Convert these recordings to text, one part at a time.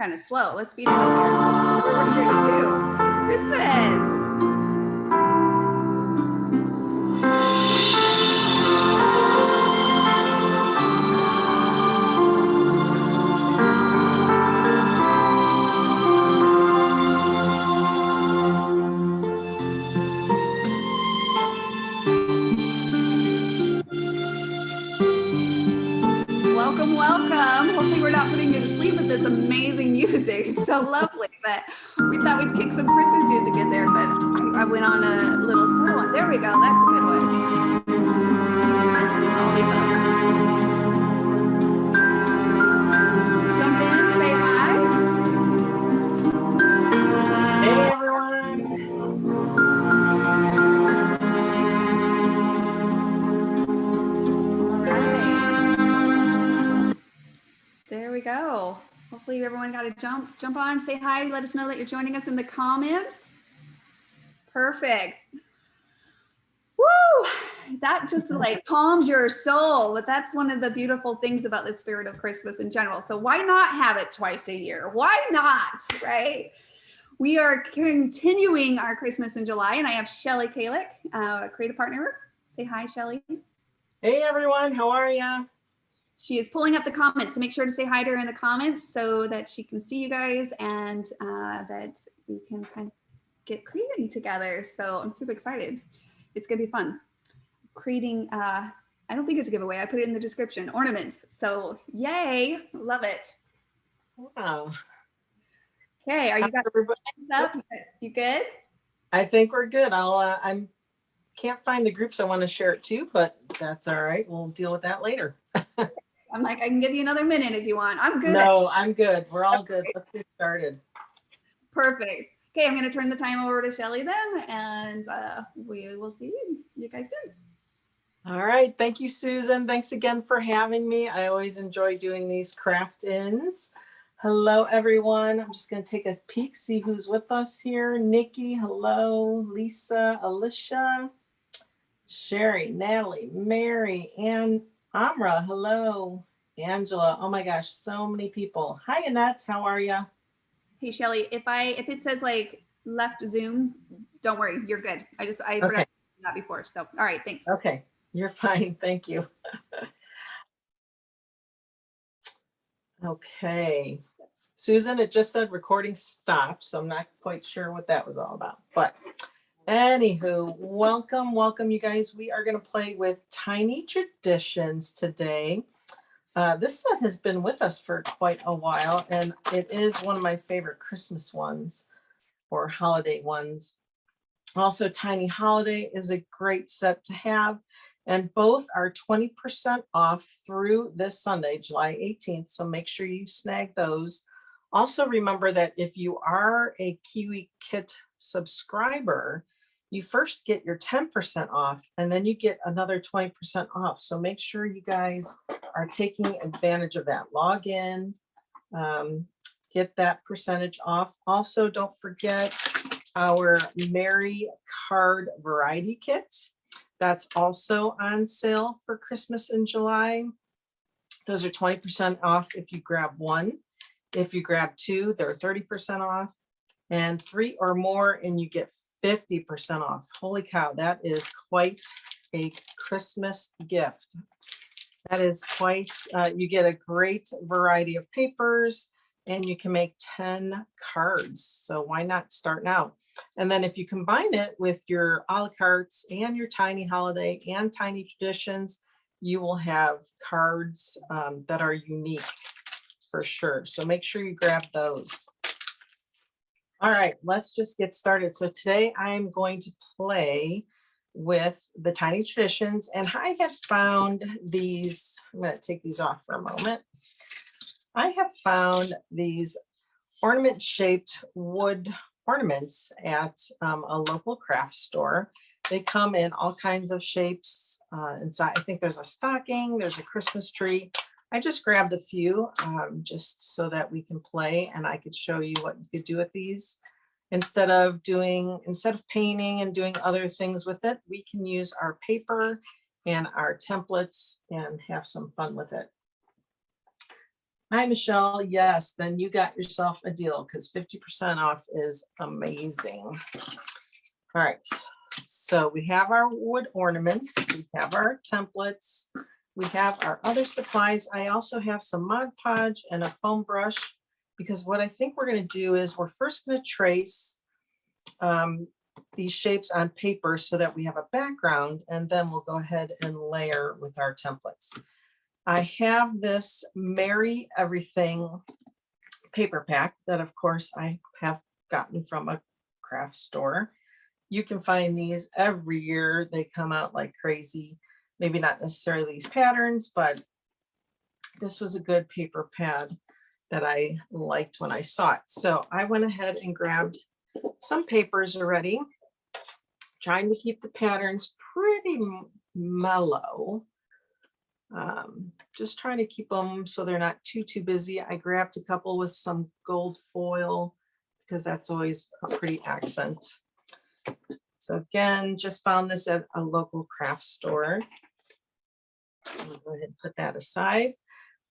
kind of slow. Let's speed it up here. What are we going to do? Christmas. Welcome. Hopefully we're not putting you to sleep with this amazing music. It's so lovely, but we thought we'd kick some Christmas music in there, but I went on a little subtle one. There we go. That's a good one. I'll leave it. Jump in, say hi. Hey, everyone. There we go. Hopefully everyone got a jump on, say hi, let us know that you're joining us in the comments. Perfect. Woo! That just like calms your soul, but that's one of the beautiful things about the spirit of Christmas in general. So why not have it twice a year? Why not, right? We are continuing our Christmas in July, and I have Shelly Kallach, Creative Partner. Say hi, Shelly. Hey, everyone. How are you? She is pulling up the comments, so make sure to say hi to her in the comments so that she can see you guys and that we can kind of get creating together. So I'm super excited. It's gonna be fun. Creating, I don't think it's a giveaway. I put it in the description, ornaments. So yay, love it. Wow. Okay, are you guys up? You good? I think we're good. I can't find the groups I want to share it to, but that's all right. We'll deal with that later. I'm like, I can give you another minute if you want. I'm good. No, I'm good. We're all good. Let's get started. Perfect. Okay, I'm going to turn the time over to Shelly then, and we will see you guys soon. All right. Thank you, Susan. Thanks again for having me. I always enjoy doing these craft-ins. Hello, everyone. I'm just going to take a peek, see who's with us here. Nikki, hello. Lisa, Alicia, Sherry, Natalie, Mary, and Amra, hello. Angela, oh my gosh, so many people. Hi, Annette, how are you? Hey, Shelly, if it says like left Zoom, don't worry, you're good. I forgot to do that before. So, all right, thanks. Okay, you're fine. Thank you. Okay. Susan, it just said recording stopped, so I'm not quite sure what that was all about. But anywho, welcome, you guys. We are going to play with Tiny Traditions today. This set has been with us for quite a while, and it is one of my favorite Christmas ones or holiday ones. Also, Tiny Holiday is a great set to have, and both are 20% off through this Sunday, July 18th, so make sure you snag those. Also, remember that if you are a Kiwi Kit subscriber, you first get your 10% off, and then you get another 20% off. So make sure you guys are taking advantage of that. Log in, get that percentage off. Also, don't forget our Merry Card Variety Kit. That's also on sale for Christmas in July. Those are 20% off if you grab one. If you grab two, they're 30% off, and 3 or more, and you get 50% off. Holy cow, that is quite a Christmas gift. That is quite, you get a great variety of papers, and you can make 10 cards. So why not start now? And then if you combine it with your a la cartes and your Tiny Holiday and Tiny Traditions, you will have cards that are unique for sure. So make sure you grab those. All right, let's just get started. So today I'm going to play with the Tiny Traditions, and I have found these. I'm going to take these off for a moment. I have found these ornament shaped wood ornaments at a local craft store. They come in all kinds of shapes. Inside, I think there's a stocking, there's a Christmas tree. I just grabbed a few just so that we can play, and I could show you what you could do with these. Instead of painting and doing other things with it, we can use our paper and our templates and have some fun with it. Hi, Michelle. Yes, then you got yourself a deal because 50% off is amazing. All right. So we have our wood ornaments. We have our templates. We have our other supplies. I also have some Mod Podge and a foam brush because what I think we're going to do is we're first going to trace these shapes on paper so that we have a background, and then we'll go ahead and layer with our templates. I have this Merry Everything paper pack that, of course, I have gotten from a craft store. You can find these every year. They come out like crazy. Maybe not necessarily these patterns, but this was a good paper pad that I liked when I saw it. So I went ahead and grabbed some papers already, trying to keep the patterns pretty mellow. Just trying to keep them so they're not too busy. I grabbed a couple with some gold foil because that's always a pretty accent. So again, just found this at a local craft store. I'm gonna go ahead and put that aside.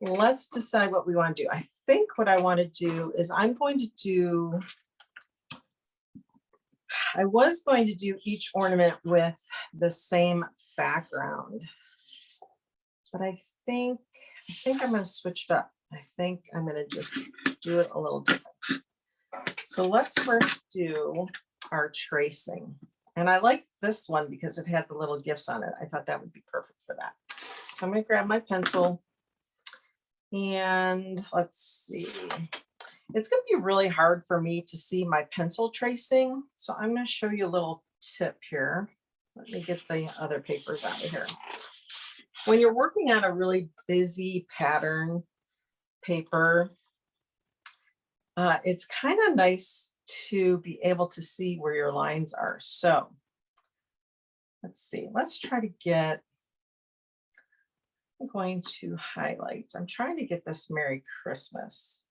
Let's decide what we want to do. I think what I want to do is I was going to do each ornament with the same background. But I think I'm going to switch it up. I think I'm going to just do it a little different. So let's first do our tracing. And I like this one because it had the little gifts on it. I thought that would be perfect for that. So I'm going to grab my pencil and let's see. It's going to be really hard for me to see my pencil tracing. So I'm going to show you a little tip here. Let me get the other papers out of here. When you're working on a really busy pattern paper, it's kind of nice to be able to see where your lines are. So let's see, let's try to get, I'm going to highlight. I'm trying to get this Merry Christmas.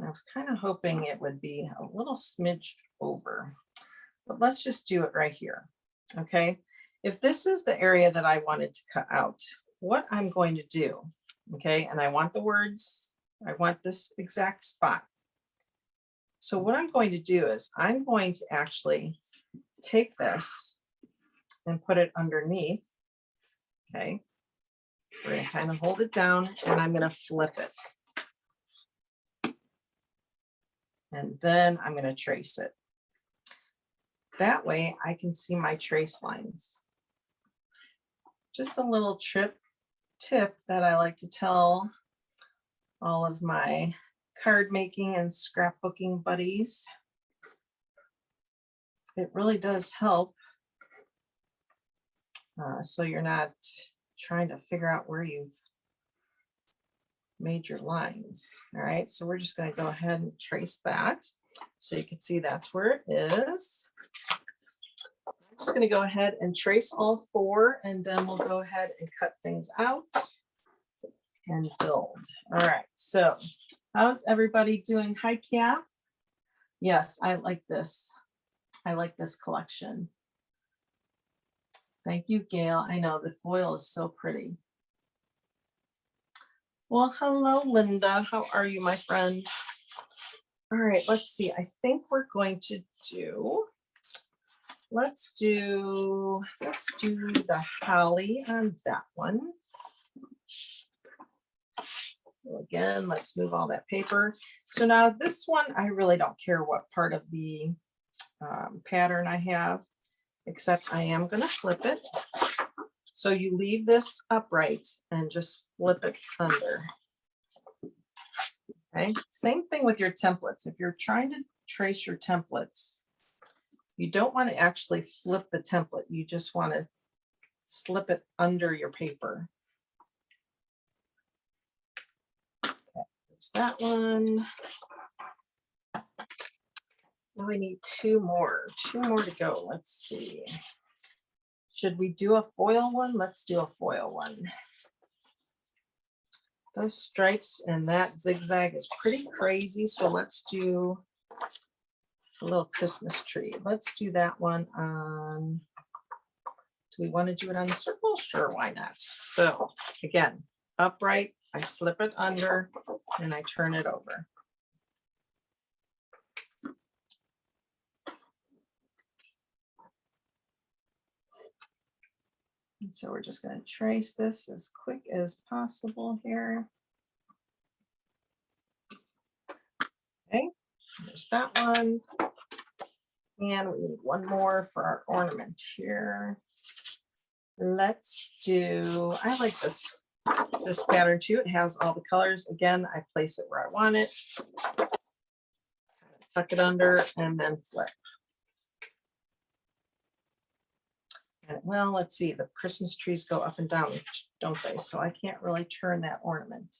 I was kind of hoping it would be a little smidged over, but let's just do it right here. Okay. If this is the area that I wanted to cut out, what I'm going to do, okay, and I want the words, I want this exact spot. So what I'm going to do is I'm going to actually take this and put it underneath, okay. We're going to kind of hold it down and I'm going to flip it. And then I'm going to trace it. That way I can see my trace lines. Just a little tip that I like to tell all of my card making and scrapbooking buddies. It really does help. So you're not trying to figure out where you've made your lines. All right, so we're just going to go ahead and trace that. So you can see that's where it is. I'm just going to go ahead and trace all four, and then we'll go ahead and cut things out and build. All right, so how's everybody doing? Hi, Kia. Yes, I like this. I like this collection. Thank you, Gail. I know the foil is so pretty. Well, hello, Linda. How are you, my friend? All right, let's see. I think we're going to do, let's do the holly on that one. So again, let's move all that paper. So now this one, I really don't care what part of the pattern I have, except I am going to flip it. So you leave this upright and just flip it under. Okay, same thing with your templates. If you're trying to trace your templates, you don't want to actually flip the template. You just want to slip it under your paper. Okay, there's that one. Now we need two more to go. Let's see. Should we do a foil one? Let's do a foil one. Those stripes and that zigzag is pretty crazy. So let's do a little Christmas tree. Let's do that one on, do we want to do it on a circle? Sure, why not? So again, upright, I slip it under and I turn it over. And so we're just going to trace this as quick as possible here. Okay, there's that one. And we need one more for our ornament here. Let's do, I like this pattern too. It has all the colors. Again, I place it where I want it. Tuck it under and then flip. And well, let's see, the Christmas trees go up and down, don't they? So I can't really turn that ornament.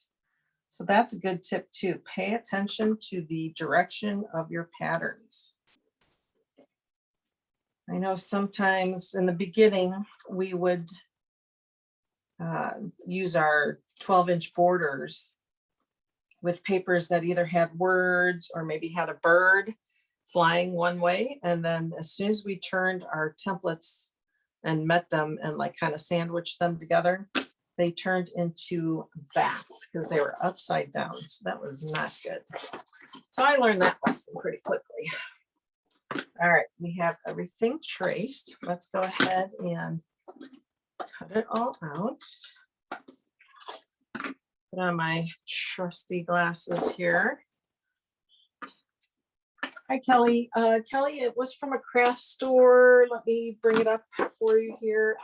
So that's a good tip too. Pay attention to the direction of your patterns. I know sometimes in the beginning we would use our 12-inch borders with papers that either had words or maybe had a bird flying one way. And then as soon as we turned our templates and met them and like kind of sandwiched them together, they turned into bats because they were upside down. So that was not good. So I learned that lesson pretty quickly. All right, we have everything traced. Let's go ahead and cut it all out. Put on my trusty glasses here. Hi, Kelly. Kelly, it was from a craft store. Let me bring it up for you here.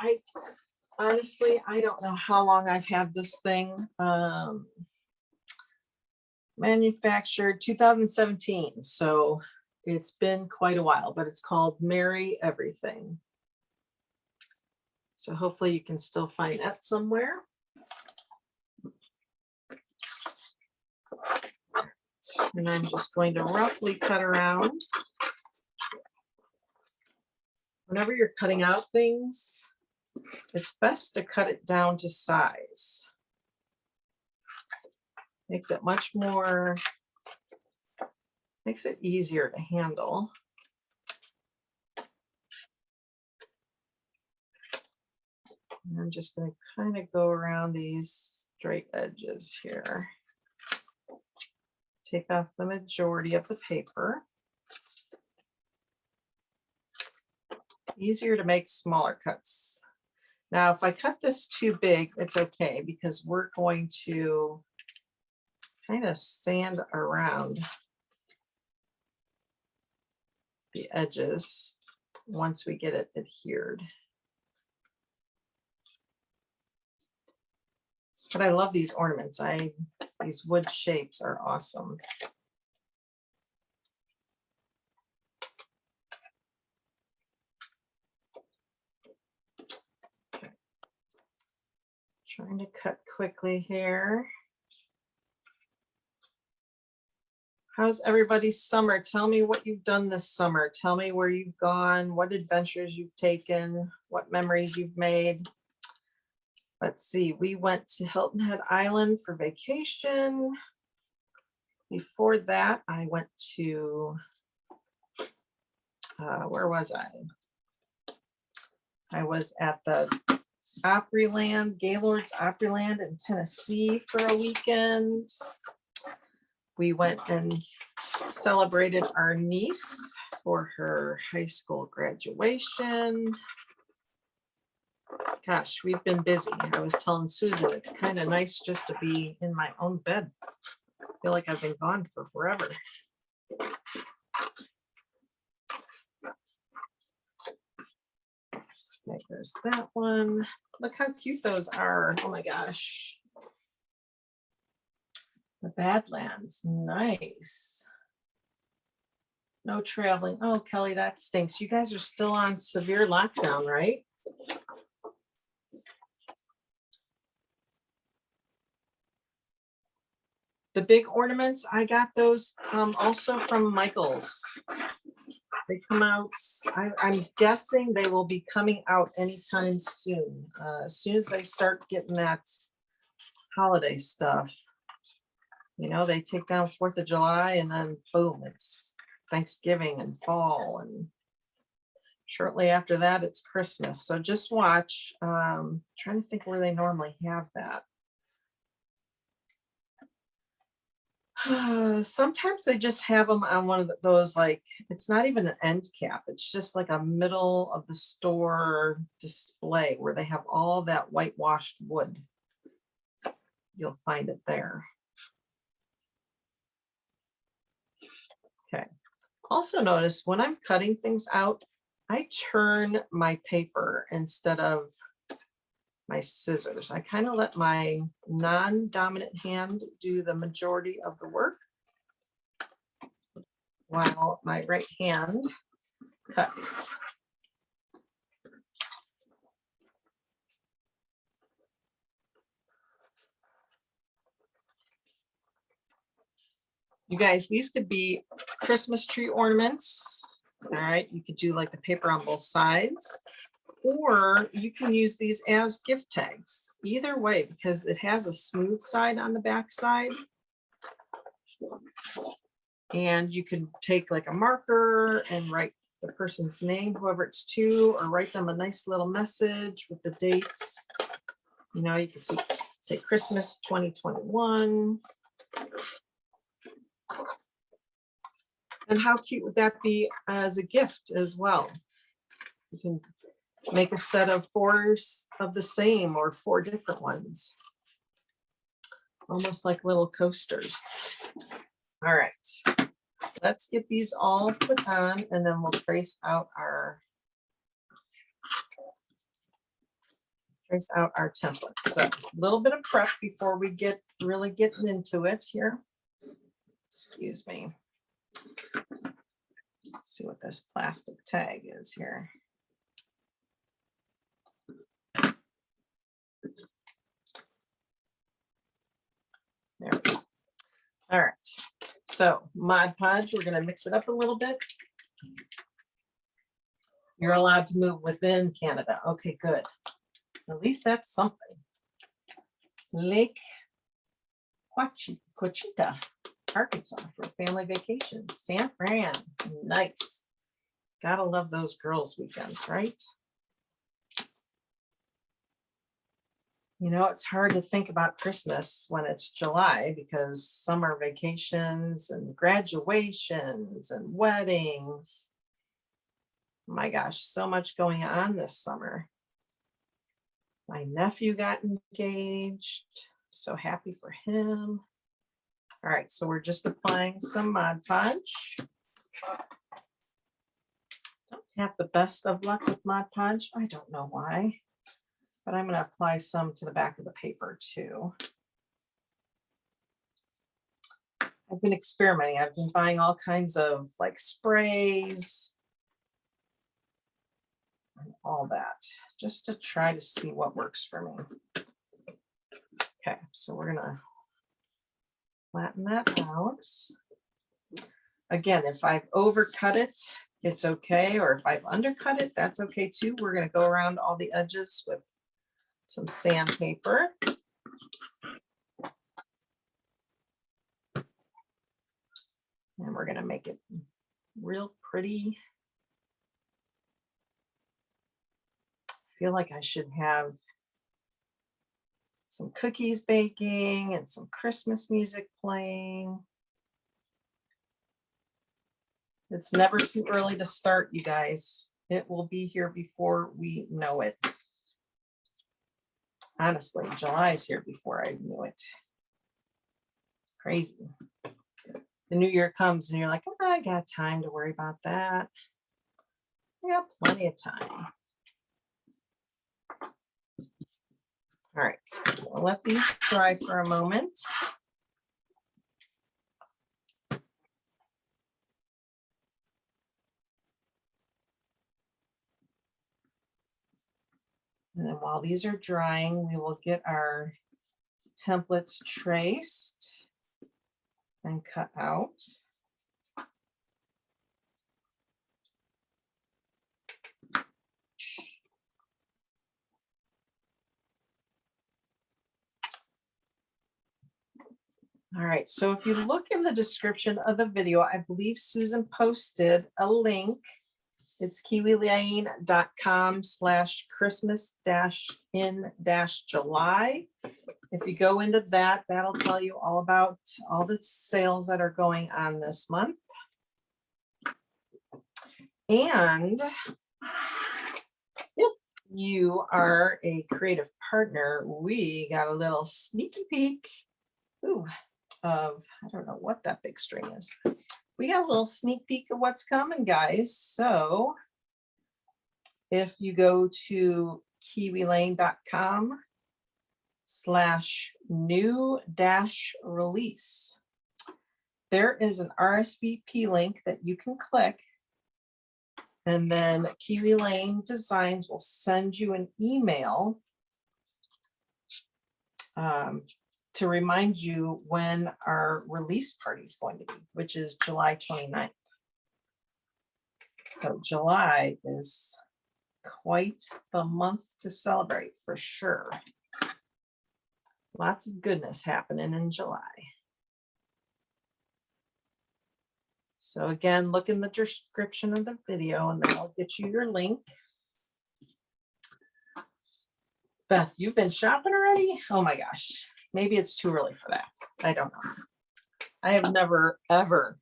Honestly, I don't know how long I've had this thing. Manufactured 2017. So it's been quite a while, but it's called Merry Everything. So hopefully you can still find that somewhere. And I'm just going to roughly cut around. Whenever you're cutting out things, it's best to cut it down to size. Makes it much more, makes it easier to handle. And I'm just going to kind of go around these straight edges here. Take off the majority of the paper. Easier to make smaller cuts. Now, if I cut this too big, it's okay because we're going to kind of sand around the edges once we get it adhered. But I love these ornaments. These wood shapes are awesome. Okay. Trying to cut quickly here. How's everybody's summer? Tell me what you've done this summer. Tell me where you've gone, what adventures you've taken, what memories you've made. Let's see, we went to Hilton Head Island for vacation. Before that, I went to, where was I? I was at the Opryland, Gaylord's Opryland in Tennessee for a weekend. We went and celebrated our niece for her high school graduation. Gosh, we've been busy. I was telling Susan, it's kind of nice just to be in my own bed. I feel like I've been gone for forever. Okay, there's that one. Look how cute those are. Oh my gosh. The Badlands, nice. No traveling. Oh, Kelly, that stinks. You guys are still on severe lockdown, right? The big ornaments, I got those also from Michael's. They come out, I'm guessing they will be coming out anytime soon. As soon as they start getting that holiday stuff, you know, they take down 4th of July and then boom, it's Thanksgiving and fall. And shortly after that, it's Christmas. So just watch. Trying to think where they normally have that. Sometimes they just have them on one of those, like, it's not even an end cap. It's just like a middle of the store display where they have all that whitewashed wood. You'll find it there. Okay. Also notice when I'm cutting things out, I turn my paper instead of my scissors. I kind of let my non-dominant hand do the majority of the work while my right hand cuts. You guys, these could be Christmas tree ornaments. All right, you could do like the paper on both sides, or you can use these as gift tags. Either way, because it has a smooth side on the back side. And you can take like a marker and write the person's name, whoever it's to, or write them a nice little message with the dates. You know, you can say Christmas 2021. And how cute would that be as a gift as well? You can make a set of 4 of the same or 4 different ones. Almost like little coasters. All right, let's get these all put on and then we'll trace out our template. So a little bit of prep before we get really getting into it here. Excuse me. Let's see what this plastic tag is here. There we go. All right. So Mod Podge, we're going to mix it up a little bit. You're allowed to move within Canada. Okay, good. At least that's something. Lake Ouachita, Arkansas for family vacation. San Fran, nice. Gotta love those girls' weekends, right? You know, it's hard to think about Christmas when it's July because summer vacations and graduations and weddings. My gosh, so much going on this summer. My nephew got engaged. So happy for him. All right, so we're just applying some Mod Podge. Don't have the best of luck with Mod Podge. I don't know why, but I'm going to apply some to the back of the paper too. I've been experimenting. I've been buying all kinds of like sprays and all that just to try to see what works for me. Okay, so we're going to flatten that out. Again, if I've overcut it, it's okay. Or if I've undercut it, that's okay too. We're going to go around all the edges with some sandpaper. And we're going to make it real pretty. I feel like I should have some cookies baking and some Christmas music playing. It's never too early to start, you guys. It will be here before we know it. Honestly, July is here before I knew it. Crazy. The new year comes and you're like, oh, I got time to worry about that. I got plenty of time. All right, so we'll let these dry for a moment. And then while these are drying, we will get our templates traced and cut out. All right, so if you look in the description of the video, I believe Susan posted a link. It's kiwilane.com/Christmas-in-July. If you go into that, that'll tell you all about all the sales that are going on this month. And if you are a creative partner, we got a little sneaky peek of, I don't know what that big string is. We got a little sneak peek of what's coming, guys. So if you go to kiwilane.com/new-release, there is an RSVP link that you can click, and then Kiwi Lane Designs will send you an email to remind you when our release party is going to be, which is July 29th. So July is quite the month to celebrate for sure. Lots of goodness happening in July. So again, look in the description of the video and that'll get you your link. Beth, you've been shopping already? Oh my gosh. Maybe it's too early for that. I don't know. I have never, ever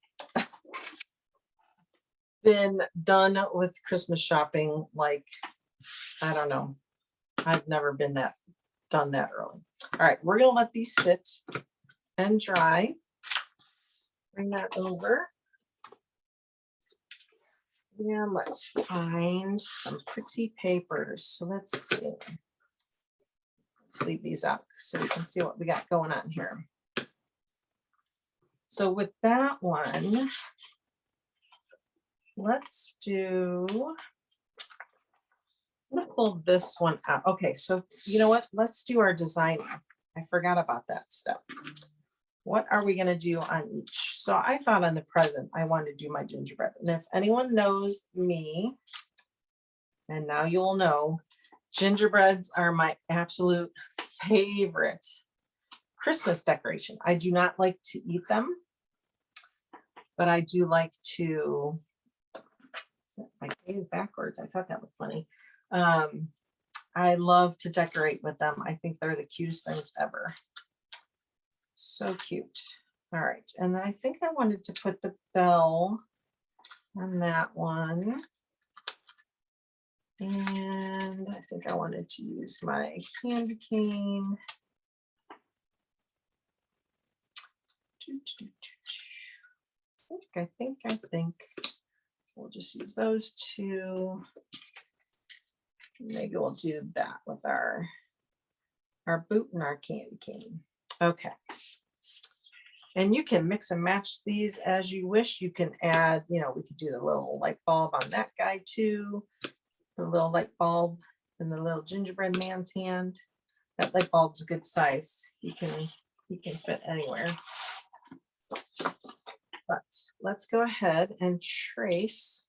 been done with Christmas shopping. Like, I don't know. I've never been done that early. All right, we're going to let these sit and dry. Bring that over. Yeah, let's find some pretty papers. So let's see. Let's leave these out so we can see what we got going on here. So with that one, let's do, I'm gonna pull this one out. Okay, so you know what? Let's do our design. I forgot about that step. What are we gonna do on each? So I thought on the present, I wanted to do my gingerbread. And if anyone knows me, and now you will know, gingerbreads are my absolute favorite Christmas decoration. I do not like to eat them, but I do like to, my page is backwards. I thought that was funny. I love to decorate with them. I think they're the cutest things ever. So cute. All right. And then I think I wanted to put the bell on that one. And I think I wanted to use my candy cane. I think we'll just use those two. Maybe we'll do that with our boot and our candy cane. Okay. And you can mix and match these as you wish. You can add, you know, we could do the little light bulb on that guy too. The little light bulb in the little gingerbread man's hand. That light bulb's a good size. He can fit anywhere. But let's go ahead and trace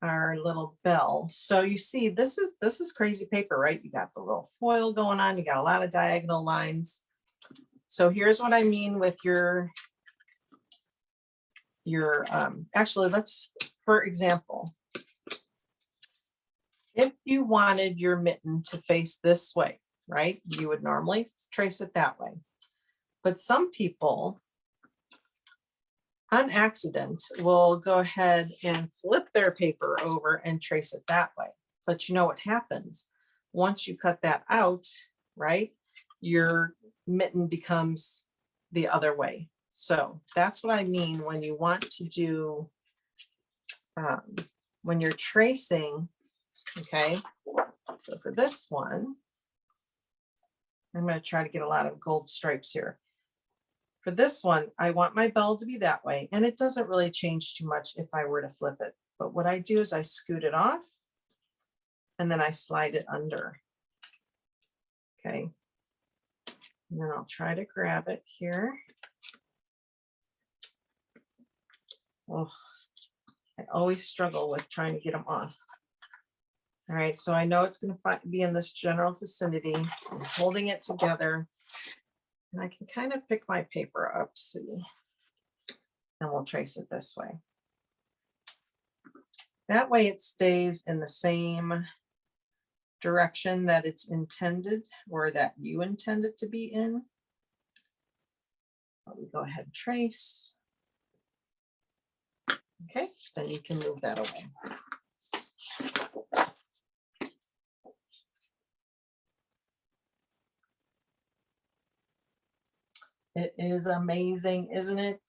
our little bell. So you see, this is crazy paper, right? You got the little foil going on. You got a lot of diagonal lines. So here's what I mean with your actually, let's, for example, if you wanted your mitten to face this way, right? You would normally trace it that way. But some people on accident will go ahead and flip their paper over and trace it that way. But you know what happens? Once you cut that out, right? Your mitten becomes the other way. So that's what I mean when you want to do, when you're tracing, okay? So for this one, I'm going to try to get a lot of gold stripes here. For this one, I want my bell to be that way, and it doesn't really change too much if I were to flip it. But what I do is I scoot it off, and then I slide it under. Okay. And then I'll try to grab it here. Oh, I always struggle with trying to get them off. All right, so I know it's going to be in this general vicinity. I'm holding it together. And I can kind of pick my paper up, see, and we'll trace it this way. That way it stays in the same direction that it's intended or that you intend it to be in. Let me go ahead and trace. Okay, then you can move that away. It is amazing, isn't it?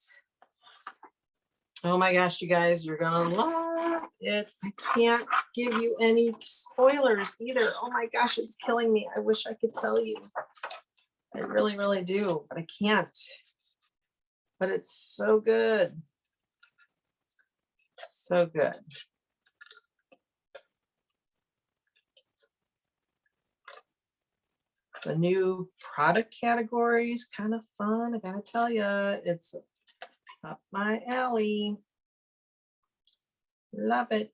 Oh my gosh, you guys, you're gonna love it. I can't give you any spoilers either. Oh my gosh, it's killing me. I wish I could tell you. I really, really do, but I can't. But it's so good. So good. The new product categories, kind of fun. I gotta tell you, it's up my alley. Love it.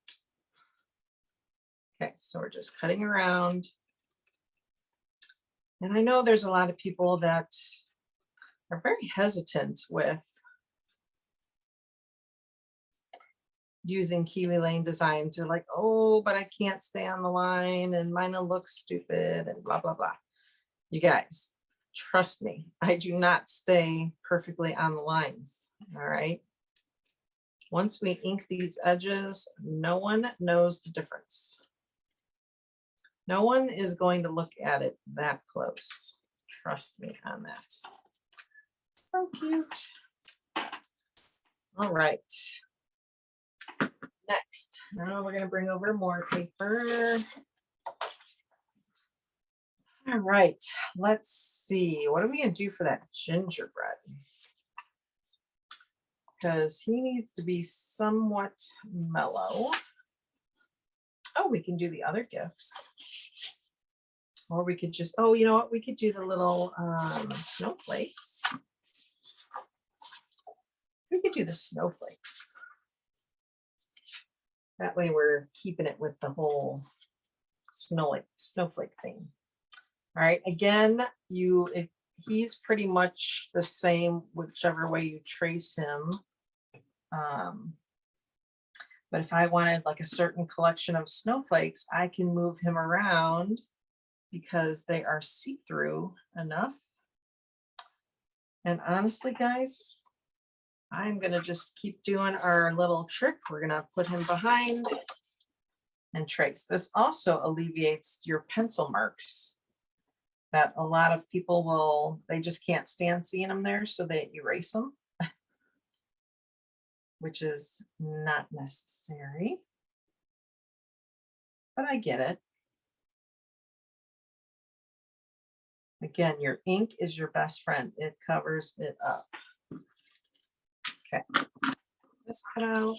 Okay, so we're just cutting around. And I know there's a lot of people that are very hesitant with using Kiwi Lane designs. They're like, oh, but I can't stay on the line and mine will look stupid and blah, blah, blah. You guys, trust me, I do not stay perfectly on the lines, all right? Once we ink these edges, no one knows the difference. No one is going to look at it that close. Trust me on that. So cute. All right. Next, now we're going to bring over more paper. All right, let's see. What are we going to do for that gingerbread? Because he needs to be somewhat mellow. Oh, we can do the other gifts. Or we could just, oh, you know what? We could do the little snowflakes. We could do the snowflakes. That way we're keeping it with the whole snowflake thing. All right, again, he's pretty much the same whichever way you trace him. But if I wanted like a certain collection of snowflakes, I can move him around because they are see-through enough. And honestly, guys, I'm going to just keep doing our little trick. We're going to put him behind and trace. This also alleviates your pencil marks that a lot of people they just can't stand seeing them there, so they erase them, which is not necessary. But I get it. Again, your ink is your best friend. It covers it up. Okay, this cut out.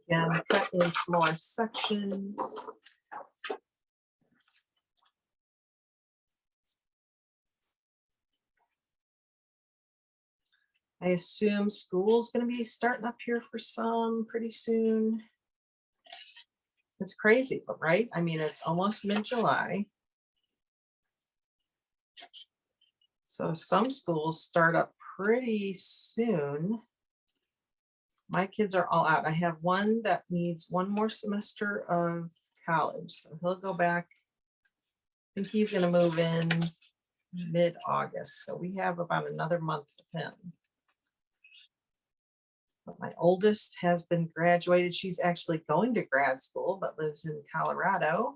Again, cut in smaller sections. I assume school's going to be starting up here for some pretty soon. It's crazy, but right? I mean, it's almost mid-July. So some schools start up pretty soon. My kids are all out. I have one that needs one more semester of college. So he'll go back. I think he's going to move in mid-August. So we have about another month with him. But my oldest has been graduated. She's actually going to grad school, but lives in Colorado.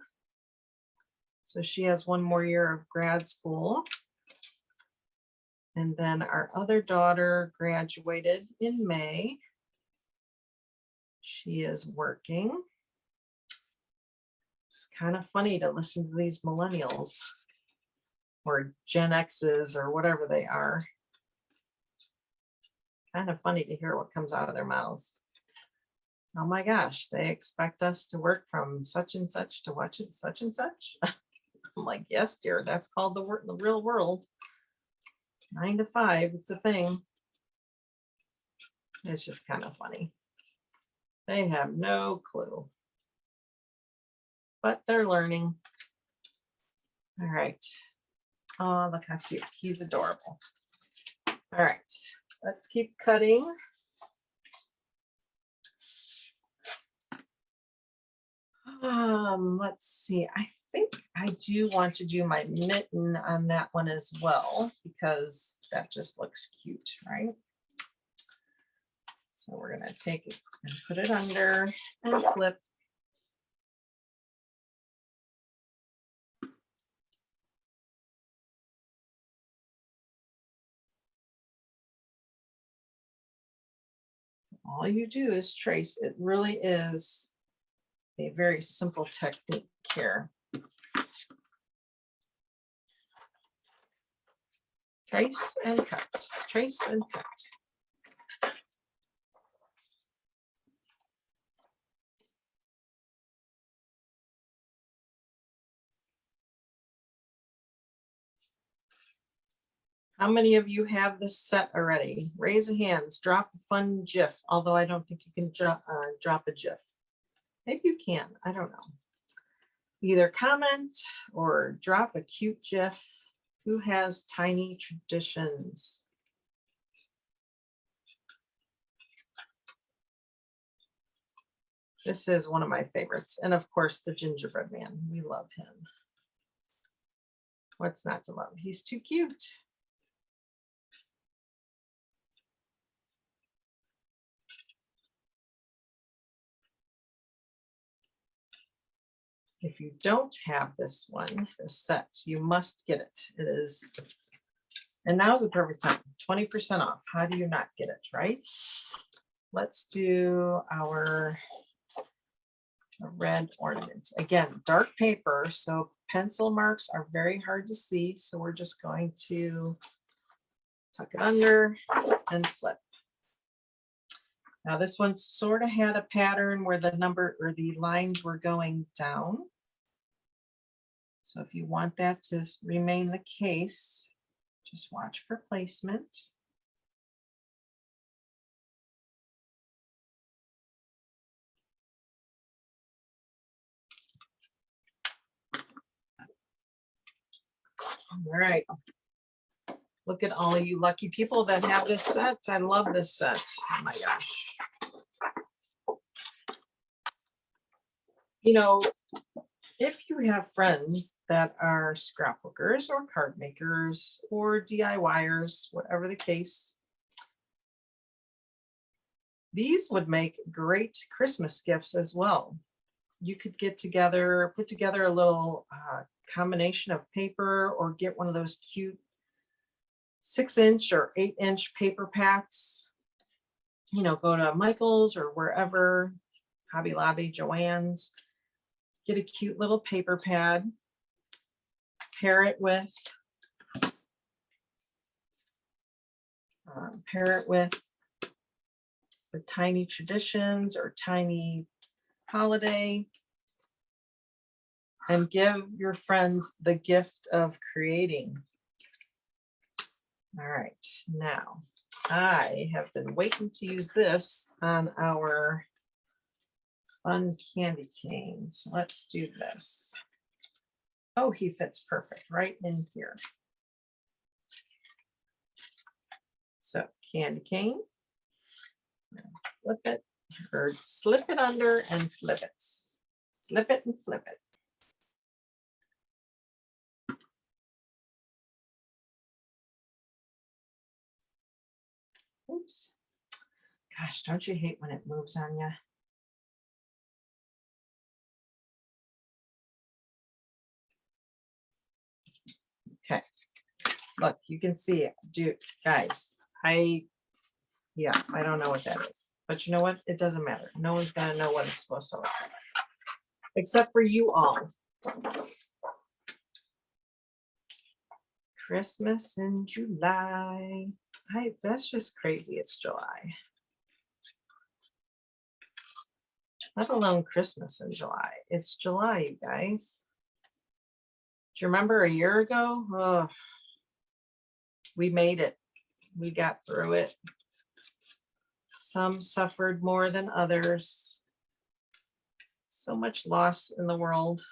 So she has one more year of grad school. And then our other daughter graduated in May. She is working. It's kind of funny to listen to these millennials or Gen X's or whatever they are. Kind of funny to hear what comes out of their mouths. Oh my gosh, they expect us to work from such and such to watch it such and such. I'm like, yes, dear, that's called the real world. 9 to 5, it's a thing. It's just kind of funny. They have no clue. But they're learning. All right. Oh, look how cute. He's adorable. All right. Let's keep cutting. Let's see. I think I do want to do my mitten on that one as well, because that just looks cute, right? So we're going to take it and put it under and flip. So all you do is trace. It really is a very simple technique here. Trace and cut, trace and cut. How many of you have this set already? Raise the hands, drop a fun GIF, although I don't think you can drop a GIF. Maybe you can, I don't know. Either comment or drop a cute GIF. Who has tiny traditions? This is one of my favorites. And of course, the gingerbread man, we love him. What's not to love? He's too cute. If you don't have this one, this set, you must get it. It is, and now's the perfect time, 20% off. How do you not get it, right? Let's do our red ornaments. Again, dark paper, so pencil marks are very hard to see. So we're just going to tuck it under and flip. Now this one sort of had a pattern where the number or the lines were going down. So if you want that to remain the case, just watch for placement. All right. Look at all of you lucky people that have this set. I love this set. Oh my gosh. You know, if you have friends that are scrapbookers or card makers or DIYers, whatever the case, these would make great Christmas gifts as well. You could get together, put together a little combination of paper, or get one of those cute 6-inch or 8-inch paper packs. You know, go to Michael's or wherever, Hobby Lobby, Joann's. Get a cute little paper pad, pair it with the tiny traditions or tiny holiday, and give your friends the gift of creating. All right, now I have been waiting to use this on our fun candy canes. Let's do this. Oh, he fits perfect right in here. So candy cane, flip it, or slip it under and flip it. Slip it and flip it. Oops. Gosh, don't you hate when it moves on you? Okay, look, you can see it. Guys, I don't know what that is, but you know what? It doesn't matter. No one's gonna know what it's supposed to look like, except for you all. Christmas in July. That's just crazy. It's July. Let alone Christmas in July. It's July, you guys. Do you remember a year ago? Oh, we made it. We got through it. Some suffered more than others. So much loss in the world,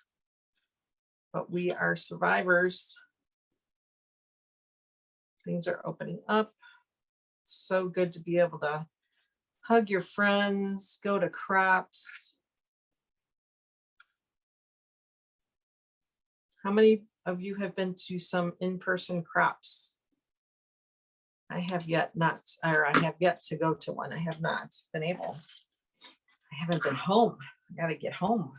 but we are survivors. Things are opening up. It's so good to be able to hug your friends, go to crops. How many of you have been to some in-person crops? I have yet to go to one. I have not been able. I haven't been home. I got to get home.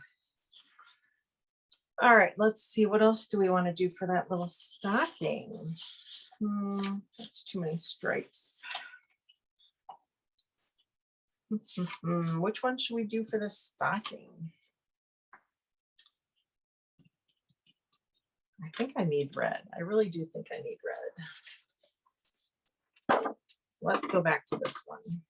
All right, let's see. What else do we want to do for that little stocking? That's too many stripes. Which one should we do for this stocking? I think I need red. I really do think I need red. So let's go back to this one.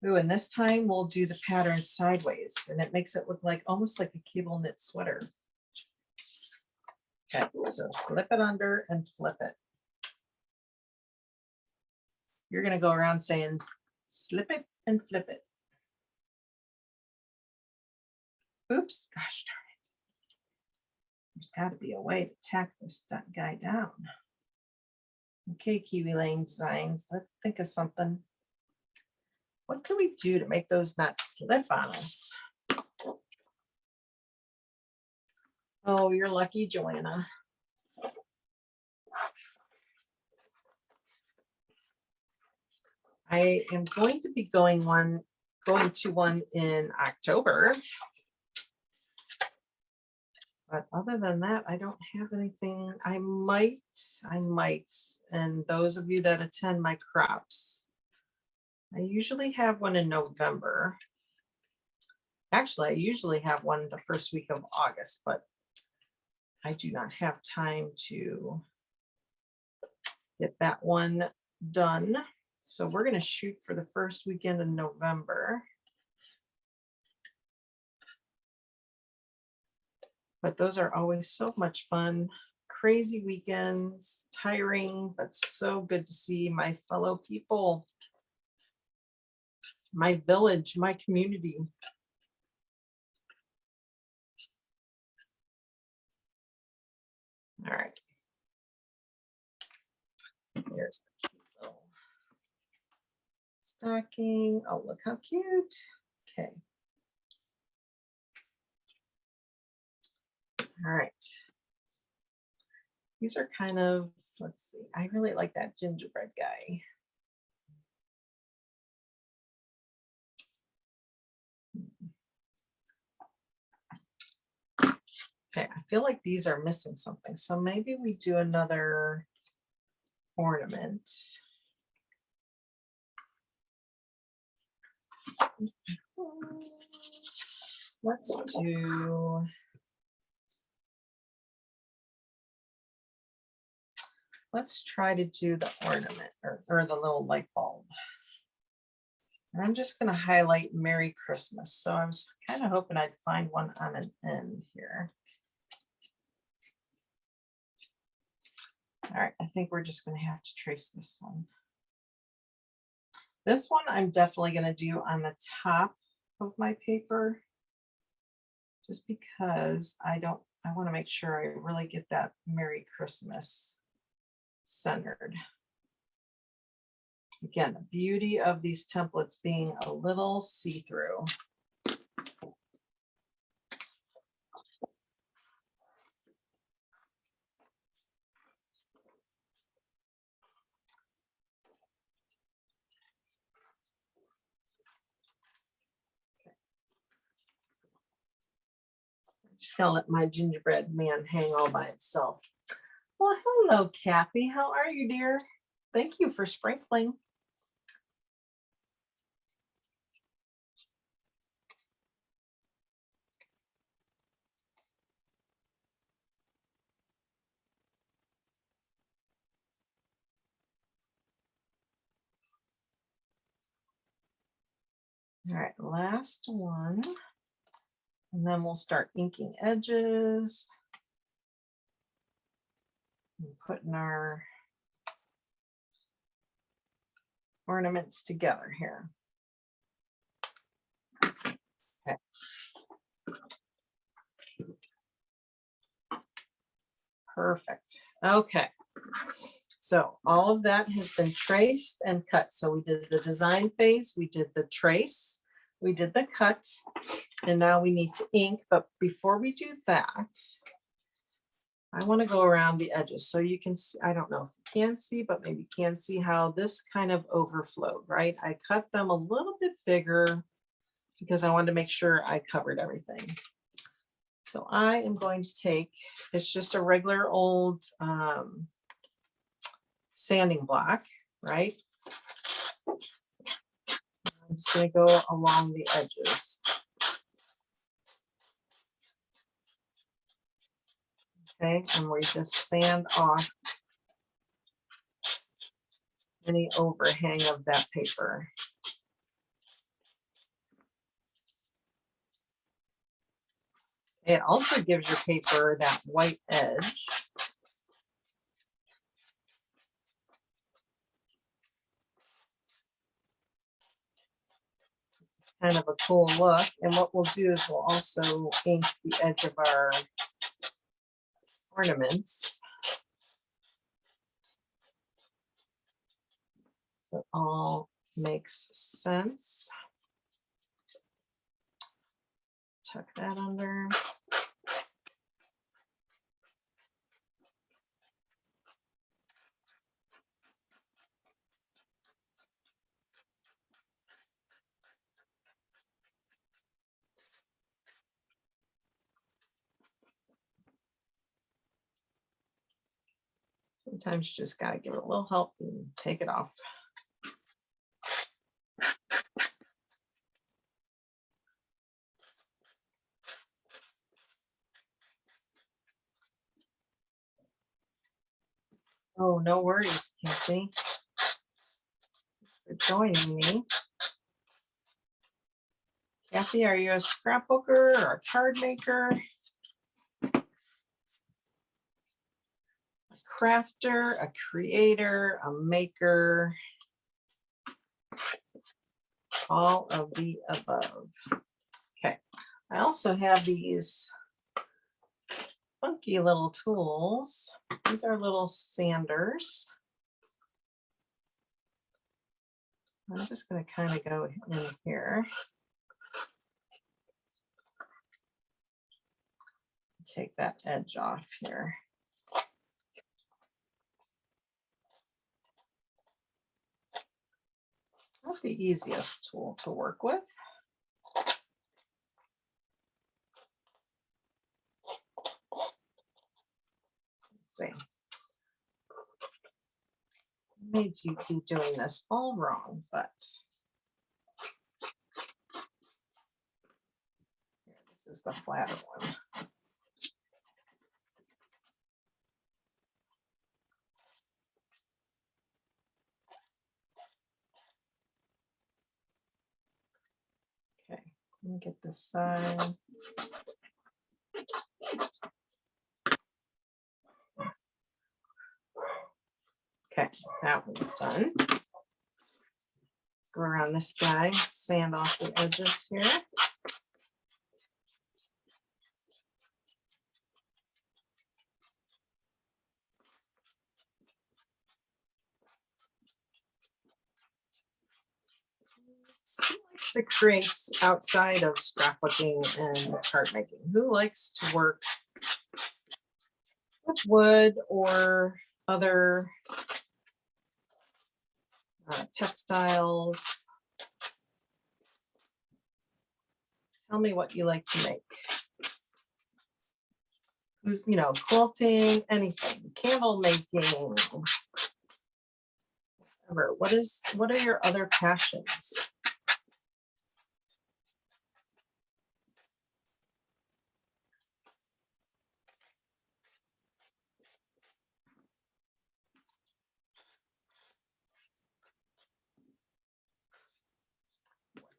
Ooh, and this time we'll do the pattern sideways, and it makes it look like almost like a cable knit sweater. Okay, so slip it under and flip it. You're going to go around saying slip it and flip it. Oops, gosh darn it. There's got to be a way to tack this guy down. Okay, Kiwi Lane Designs, let's think of something. What can we do to make those not slip on us? Oh, you're lucky, Joanna. I am going to be going to one in October. But other than that, I don't have anything. I might, and those of you that attend my crops, I usually have one in November. Actually, I usually have one the first week of August, but I do not have time to get that one done. So we're going to shoot for the first weekend in November. But those are always so much fun. Crazy weekends, tiring, but so good to see my fellow people, my village, my community. All right. Here's a cute little stocking. Oh, look how cute. Okay. All right. These are kind of, let's see, I really like that gingerbread guy. Okay, I feel like these are missing something. So maybe we do another ornament. Let's try to do the ornament or the little light bulb. And I'm just going to highlight Merry Christmas. So I was kind of hoping I'd find one on an end here. All right, I think we're just going to have to trace this one. This one I'm definitely going to do on the top of my paper, just because I want to make sure I really get that Merry Christmas centered. Again, the beauty of these templates being a little see-through. I'm just gonna let my gingerbread man hang all by himself. Well, hello, Kathy. How are you, dear? Thank you for sprinkling. All right, last one. And then we'll start inking edges and putting our ornaments together here. Okay. Perfect. Okay. So all of that has been traced and cut. So we did the design phase, we did the trace, we did the cut, and now we need to ink. But before we do that, I want to go around the edges so you can see. I don't know if you can see, but maybe you can see how this kind of overflowed, right? I cut them a little bit bigger because I wanted to make sure I covered everything. So I am going to take, it's just a regular old sanding block, right? I'm just going to go along the edges. Okay, and we just sand off any overhang of that paper. It also gives your paper that white edge. Kind of a cool look. And what we'll do is we'll also ink the edge of our ornaments. So it all makes sense. Tuck that under. Sometimes you just got to give it a little help and take it off. Oh, no worries, Kathy, for joining me. Kathy, are you a scrapbooker or a card maker? Crafter, a creator, a maker, all of the above. Okay, I also have these funky little tools. These are little sanders. I'm just going to kind of go in here. Take that edge off here. Not the easiest tool to work with. Let's see. Made you be doing this all wrong, but here, this is the flatter one. Okay, let me get this side. Okay, that one's done. Let's go around this guy, sand off the edges here. Who likes to create outside of scrapbooking and card making? Who likes to work with wood or other textiles? Tell me what you like to make. Who's, you know, quilting, anything, candle making, whatever. What are your other passions?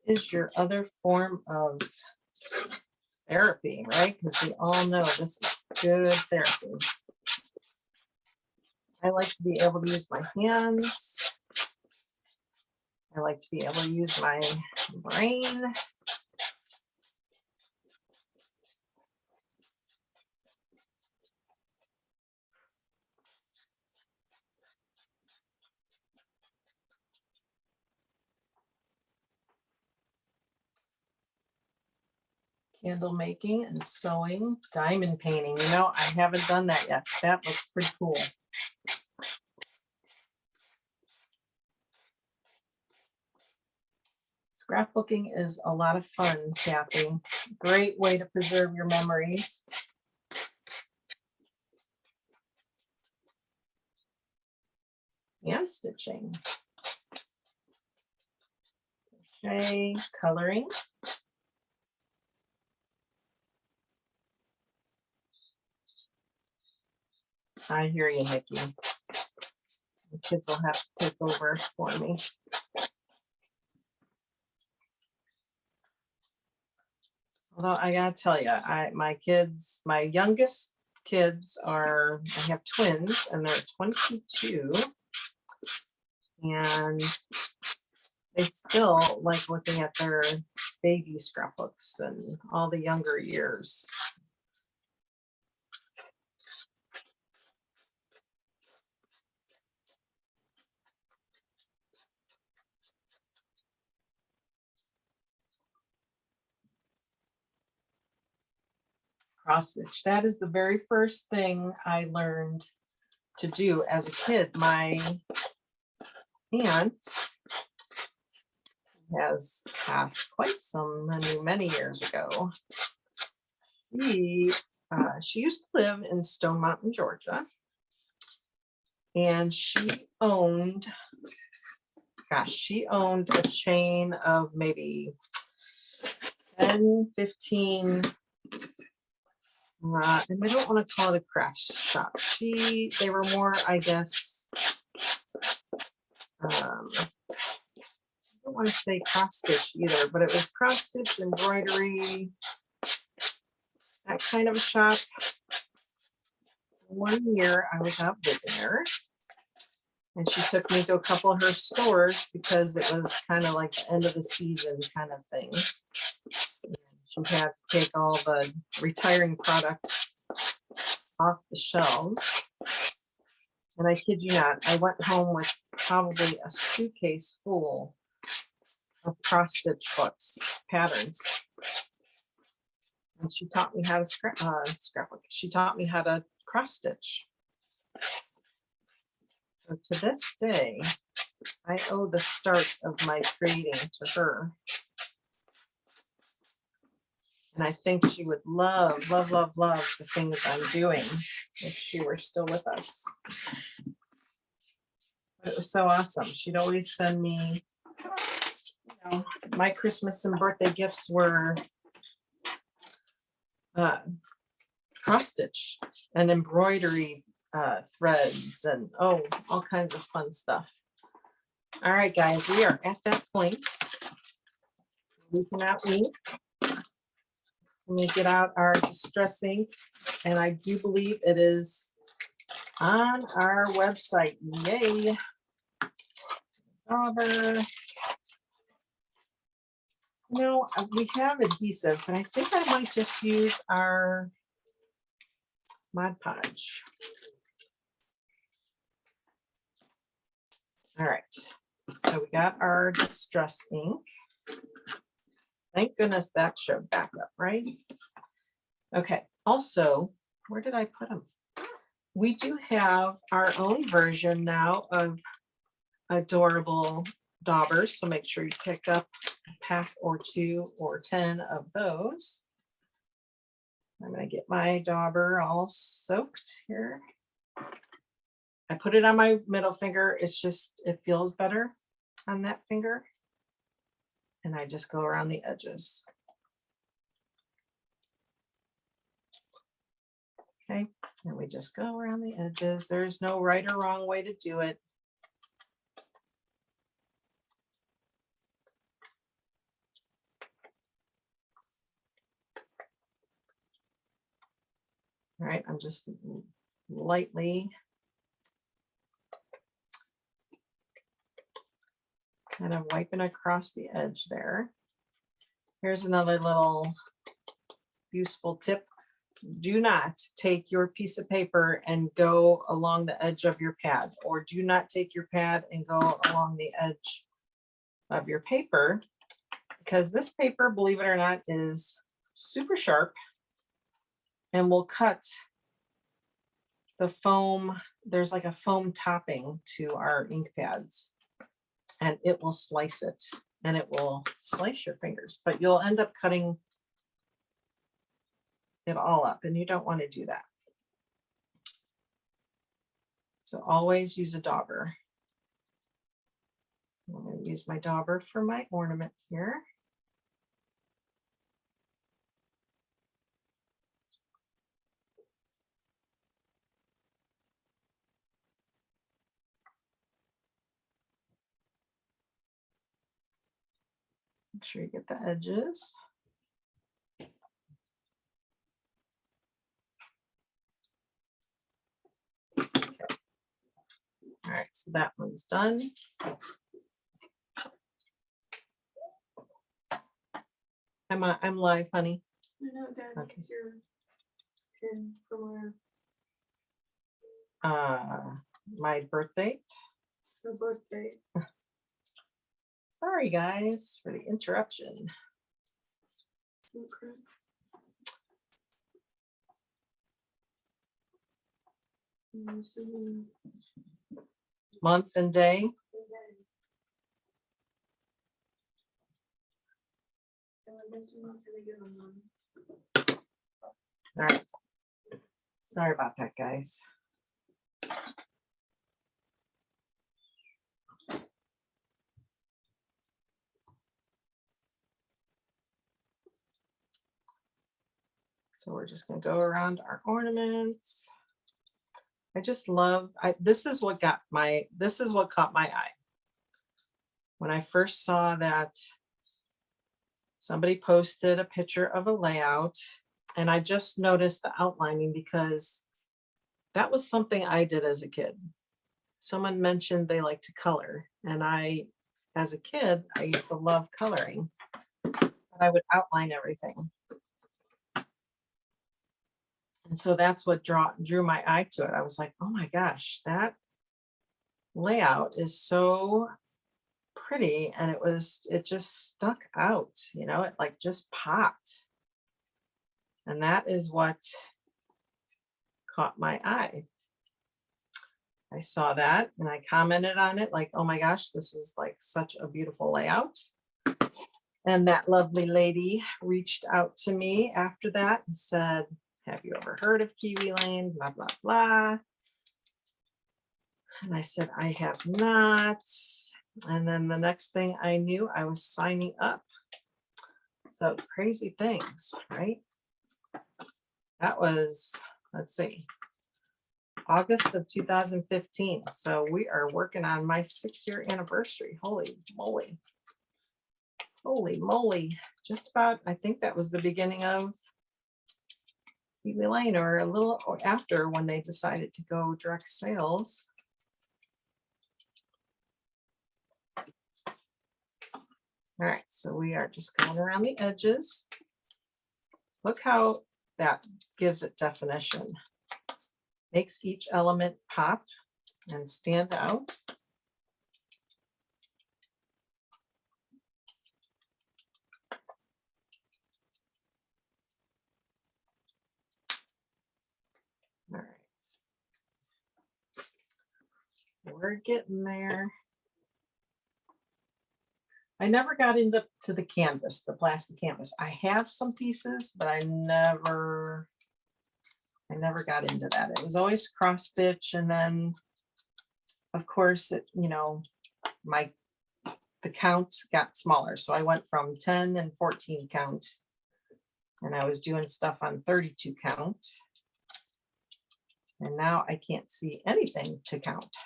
Is your other form of therapy, right? Because we all know this is good therapy. I like to be able to use my hands. I like to be able to use my brain. Candle making and sewing, diamond painting. You know, I haven't done that yet. That looks pretty cool. Scrapbooking is a lot of fun, Kathy. Great way to preserve your memories. And stitching. Crochet, coloring. I hear you, Nikki. The kids will have to take over for me. Although I gotta tell you, my youngest kids I have twins and they're 22, and they still like looking at their baby scrapbooks and all the younger years. Cross stitch. That is the very first thing I learned to do as a kid. My aunt has passed quite many years ago. She used to live in Stone Mountain, Georgia, and she owned a chain of maybe 10, 15, and I don't want to call it a craft shop. They were more, I guess, I don't want to say cross stitch either, but it was cross stitch, embroidery, that kind of a shop. One year I was out visiting her, and she took me to a couple of her stores because it was kind of like the end of the season kind of thing. She had to take all the retiring products off the shelves. And I kid you not, I went home with probably a suitcase full of cross stitch books, patterns. And she taught me how to scrapbook. She taught me how to cross stitch. So to this day, I owe the start of my creating to her. And I think she would love, love, love, love the things I'm doing if she were still with us. But it was so awesome. She'd always send me, my Christmas and birthday gifts were cross stitch and embroidery threads and all kinds of fun stuff. All right, guys, we are at that point. We cannot leave. Let me get out our distress ink, and I do believe it is on our website. Yay! We have adhesive, but I think I might just use our Mod Podge. All right, so we got our distress ink. Thank goodness that showed back up, right? Okay, also, where did I put them? We do have our own version now of adorable daubers, so make sure you pick up a pack or 2 or 10 of those. I'm going to get my dauber all soaked here. I put it on my middle finger. It feels better on that finger. And I just go around the edges. Okay, and we just go around the edges. There's no right or wrong way to do it. All right, I'm just lightly kind of wiping across the edge there. Here's another little useful tip. Do not take your piece of paper and go along the edge of your pad, or do not take your pad and go along the edge of your paper, because this paper, believe it or not, is super sharp, and we'll cut the foam. There's like a foam topping to our ink pads, and it will slice it, and it will slice your fingers, but you'll end up cutting it all up, and you don't want to do that. So always use a dauber. I'm going to use my dauber for my ornament here. Make sure you get the edges. Okay. All right, so that one's done. I'm live, honey. I know, Dad. Okay. Is your pin from where? My birth date. Your birthday. Sorry, guys, for the interruption. Okay. Month and day. All right. Sorry about that, guys. So we're just going to go around our ornaments. I just love, this is what caught my eye. When I first saw that somebody posted a picture of a layout, and I just noticed the outlining because that was something I did as a kid. Someone mentioned they like to color, and as a kid, I used to love coloring. I would outline everything. And so that's what drew my eye to it. I was like, oh my gosh, that layout is so pretty. And it just stuck out, you know, it like just popped. And that is what caught my eye. I saw that and I commented on it like, oh my gosh, this is like such a beautiful layout. And that lovely lady reached out to me after that and said, have you ever heard of Kiwi Lane? Blah, blah, blah. And I said, I have not. And then the next thing I knew, I was signing up. So crazy things, right? That was, let's see, August of 2015. So we are working on my 6-year anniversary. Holy moly. Holy moly. Just about, I think that was the beginning of Kiwi Lane, or a little or after when they decided to go direct sales. All right, so we are just going around the edges. Look how that gives it definition. Makes each element pop and stand out. All right. We're getting there. I never got into the canvas, the plastic canvas. I have some pieces, but I never got into that. It was always cross stitch, and then of course it, you know, the count got smaller. So I went from 10 and 14 count, and I was doing stuff on 32 count. And now I can't see anything to count.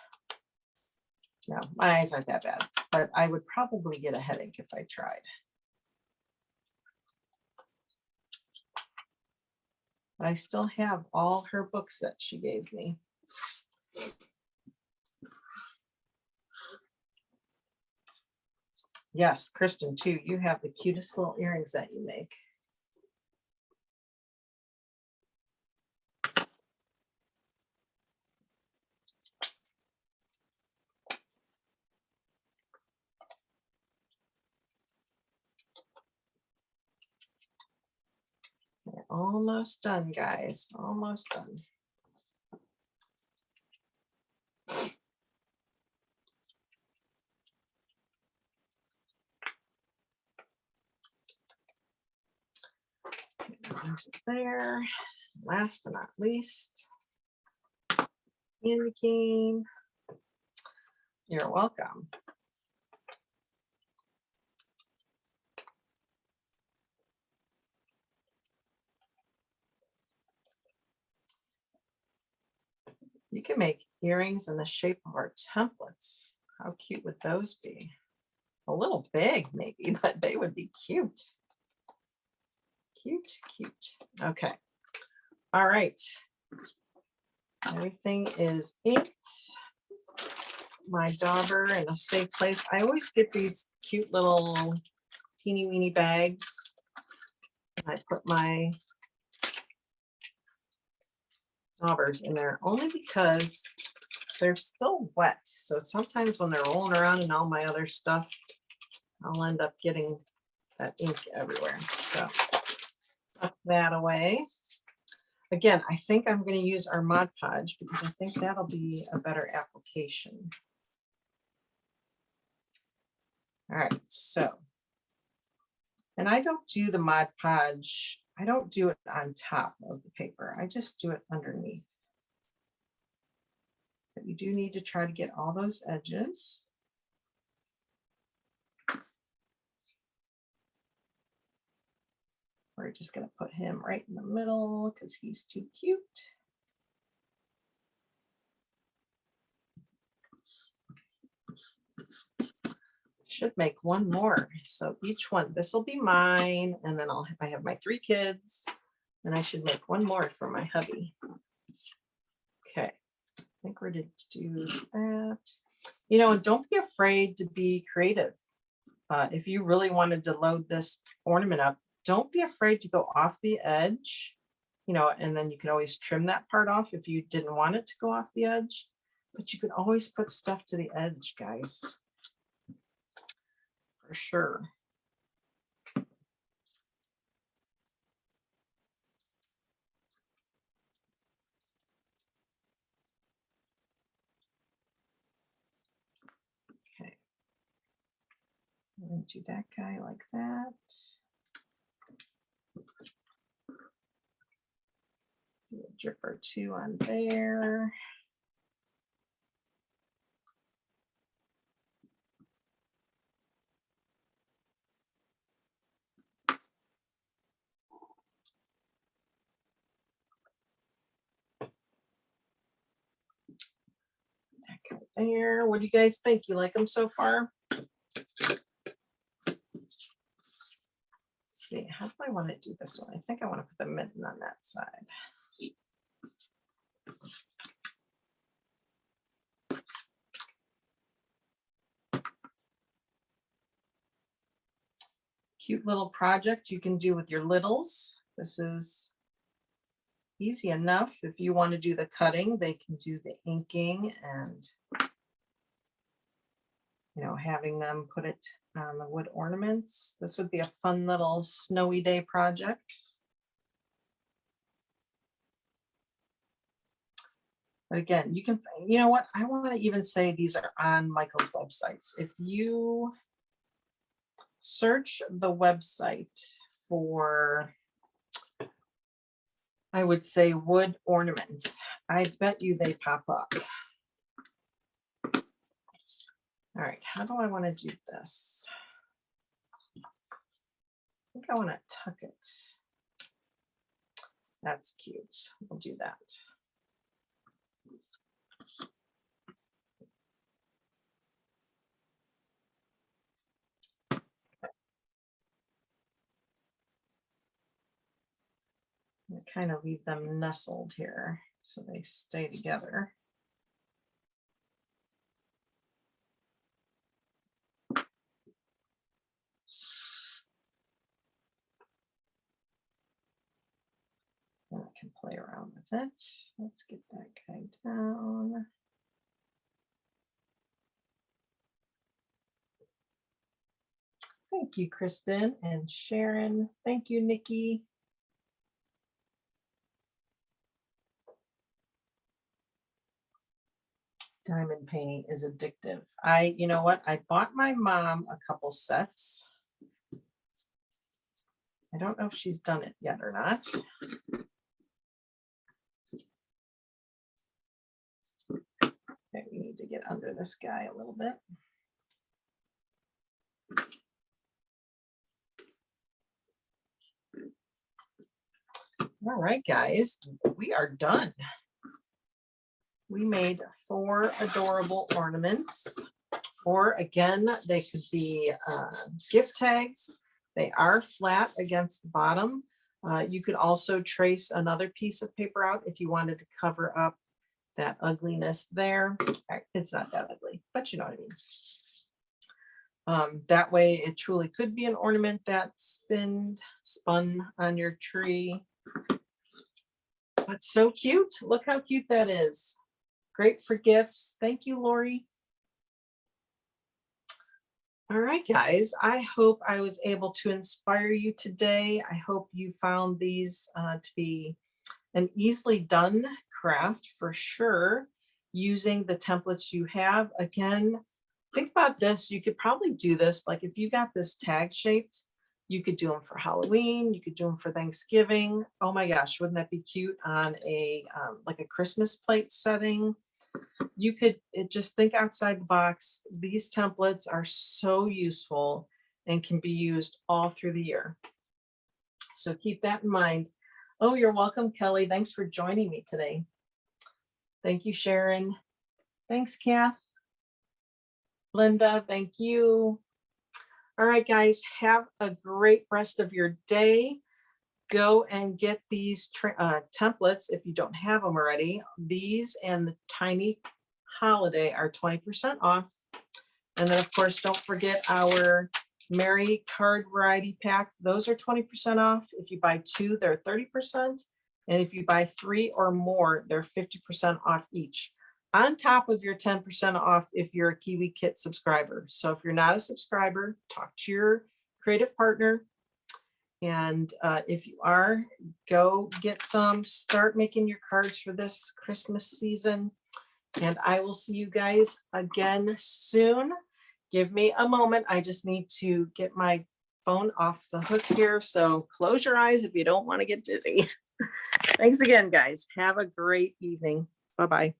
No, my eyes aren't that bad, but I would probably get a headache if I tried. But I still have all her books that she gave me. Yes, Kristen, too. You have the cutest little earrings that you make. almost done, guys. Almost done. This is there. Last but not least, candy cane. You're welcome. You can make earrings in the shape of our templates. How cute would those be? A little big maybe, but they would be cute. Cute, cute. Okay. All right. Everything is inked. My dauber in a safe place. I always get these cute little teeny weeny bags. I put my daubers in there only because they're still wet. So sometimes when they're rolling around in all my other stuff, I'll end up getting that ink everywhere. So tuck that away. Again, I think I'm going to use our Mod Podge because I think that'll be a better application. All right, so, and I don't do the Mod Podge. I don't do it on top of the paper. I just do it underneath. But you do need to try to get all those edges. We're just going to put him right in the middle because he's too cute. Should make one more. So each one, this will be mine, and then I have my 3 kids, and I should make one more for my hubby. Okay, I think we're ready to do that. You know, and don't be afraid to be creative. If you really wanted to load this ornament up, don't be afraid to go off the edge, you know, and then you can always trim that part off if you didn't want it to go off the edge, but you can always put stuff to the edge, guys. For sure. Okay. So I'm going to do that guy like that. Do a drip or 2 on there. There. What do you guys think? You like them so far? Let's see, how do I want to do this one? I think I want to put the mitten on that side. Cute little project you can do with your littles. This is easy enough. If you want to do the cutting, they can do the inking and, you know, having them put it on the wood ornaments. This would be a fun little snowy day project. But again, you can, you know what, I want to even say these are on Michael's websites. If you search the website for, I would say, wood ornaments, I bet you they pop up. All right, how do I want to do this? I think I want to tuck it. That's cute. We'll do that. I kind of leave them nestled here so they stay together. And I can play around with it. Let's get that guy down. Thank you, Kristen and Sharon. Thank you, Nikki. Diamond painting is addictive. You know what? I bought my mom a couple sets. I don't know if she's done it yet or not. Okay, we need to get under this guy a little bit. All right, guys, we are done. We made 4 adorable ornaments, or again, they could be gift tags. They are flat against the bottom. You could also trace another piece of paper out if you wanted to cover up that ugliness there. It's not that ugly, but you know what I mean. That way it truly could be an ornament that's been spun on your tree. But so cute. Look how cute that is. Great for gifts. Thank you, Lori. All right, guys, I hope I was able to inspire you today. I hope you found these to be an easily done craft for sure, using the templates you have. Again, think about this. You could probably do this, like if you got this tag shaped, you could do them for Halloween, you could do them for Thanksgiving. Oh my gosh, wouldn't that be cute on a like a Christmas plate setting? You could just think outside the box. These templates are so useful and can be used all through the year. So keep that in mind. Oh, you're welcome, Kelly. Thanks for joining me today. Thank you, Sharon. Thanks, Kath. Linda, thank you. All right, guys, have a great rest of your day. Go and get these templates if you don't have them already. These and the Tiny Holiday are 20% off. And then, of course, don't forget our Merry Card Variety Pack. Those are 20% off. If you buy 2, they're 30%. And if you buy 3 or more, they're 50% off each, on top of your 10% off if you're a Kiwi Kit subscriber. So if you're not a subscriber, talk to your creative partner. And if you are, go get some, start making your cards for this Christmas season. And I will see you guys again soon. Give me a moment. I just need to get my phone off the hook here. So close your eyes if you don't want to get dizzy. Thanks again, guys. Have a great evening. Bye-bye.